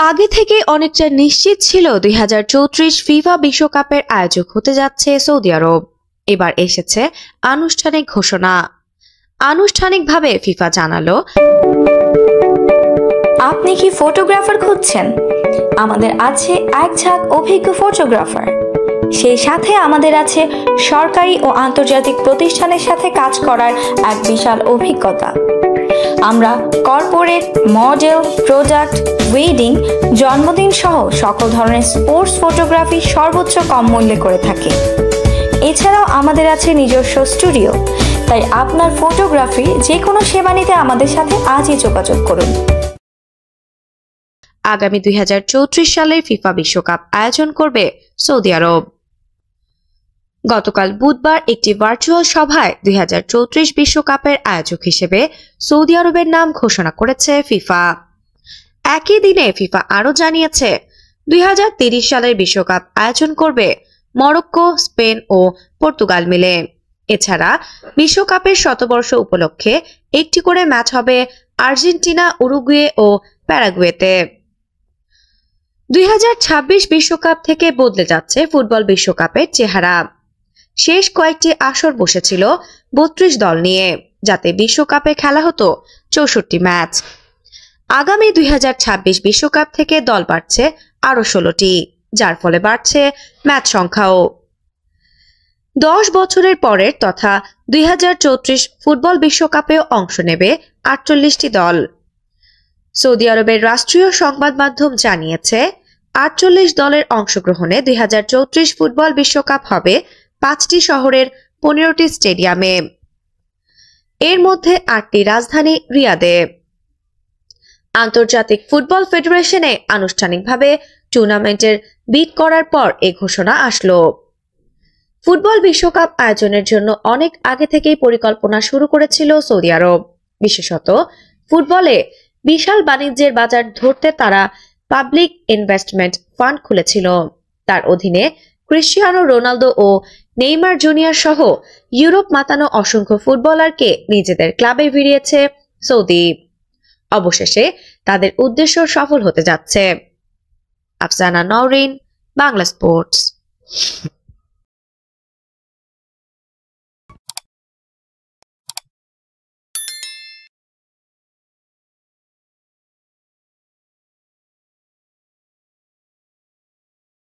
আগে থেকে অনেকটা নিশ্চিত ছিল 2034 ফিফা বিশ্বকাপের আয়োজক হতে যাচ্ছে সৌদি আরব। এবার এসেছে আনুষ্ঠানিক ঘোষণা। আনুষ্ঠানিকভাবে ফিফা জানালো, আপনি কি ফটোগ্রাফার খুঁজছেন? আমাদের আছে এক ঝাঁক অভিজ্ঞ ফটোগ্রাফার। সেই সাথে আমাদের আছে সরকারি ও আন্তর্জাতিক প্রতিষ্ঠানের সাথে কাজ করার এক বিশাল অভিজ্ঞতা। আমরা কর্পোরেট, মডেল, প্রোডাক্ট, ওয়েডিং, জন্মদিন সহ সকল ধরনের স্পোর্টস ফটোগ্রাফি সর্বোচ্চ কম মূল্যে করে থাকি। এছাড়াও আমাদের আছে নিজস্ব স্টুডিও। তাই আপনার ফটোগ্রাফি যে কোনো সেবা নিতে আমাদের সাথে আজই যোগাযোগ করুন। আগামী 2034 সালে ফিফা বিশ্বকাপ আয়োজন করবে সৌদি আরব। গতকাল বুধবার একটি ভার্চুয়াল সভায় 2034 বিশ্বকাপের আয়োজক হিসেবে সৌদি আরবের নাম ঘোষণা করেছে ফিফা। একই দিনে ফিফা আরও জানিয়েছে 2030 সালের বিশ্বকাপ আয়োজন করবে মরক্কো, স্পেন ও পর্তুগাল মিলে। এছাড়া বিশ্বকাপের শতবর্ষ উপলক্ষে একটি করে ম্যাচ হবে আর্জেন্টিনা, উরুগুয়ে ও প্যারাগুয়েতে। 2026 বিশ্বকাপ থেকে বদলে যাচ্ছে ফুটবল বিশ্বকাপের চেহারা। শেষ কয়েকটি আসর বসেছিল 32 দল নিয়ে, যাতে বিশ্বকাপে খেলা হতো 64 ম্যাচ। আগামী 2026 বিশ্বকাপ থেকে দল বাড়ছে আরো 16টি, যার ফলে বাড়ছে ম্যাচ সংখ্যাও। 10 বছরের পরের তথা 2034 ফুটবল বিশ্বকাপেও অংশ নেবে 48টি দল। সৌদি আরবের রাষ্ট্রীয় সংবাদ মাধ্যম জানিয়েছে 48 দলের অংশগ্রহণে 2034 ফুটবল বিশ্বকাপ হবে 5টি শহরের 15টি স্টেডিয়ামে, এর মধ্যে 8টি রাজধানী রিয়াদে। আন্তর্জাতিক ফুটবল ফেডারেশনে আনুষ্ঠানিকভাবে টুর্নামেন্টের বিড করার পর এই ঘোষণা আসলো। ফুটবল বিশ্বকাপ আয়োজনের জন্য অনেক আগে থেকেই পরিকল্পনা শুরু করেছিল সৌদি আরব। বিশেষত ফুটবলে বিশাল বাণিজ্যের বাজার ধরতে তারা পাবলিক ইনভেস্টমেন্ট ফান্ড খুলেছিল। তার অধীনে ক্রিশ্চিয়ানো রোনালদো ও নেইমার জুনিয়র সহ ইউরোপ মাতানো অসংখ্য ফুটবলারকে নিজেদের ক্লাবে ভিড়িয়েছে সৌদি। অবশেষে তাদের উদ্দেশ্য সফল হতে যাচ্ছে। আফসানা নওরিন, বাংলা স্পোর্টস।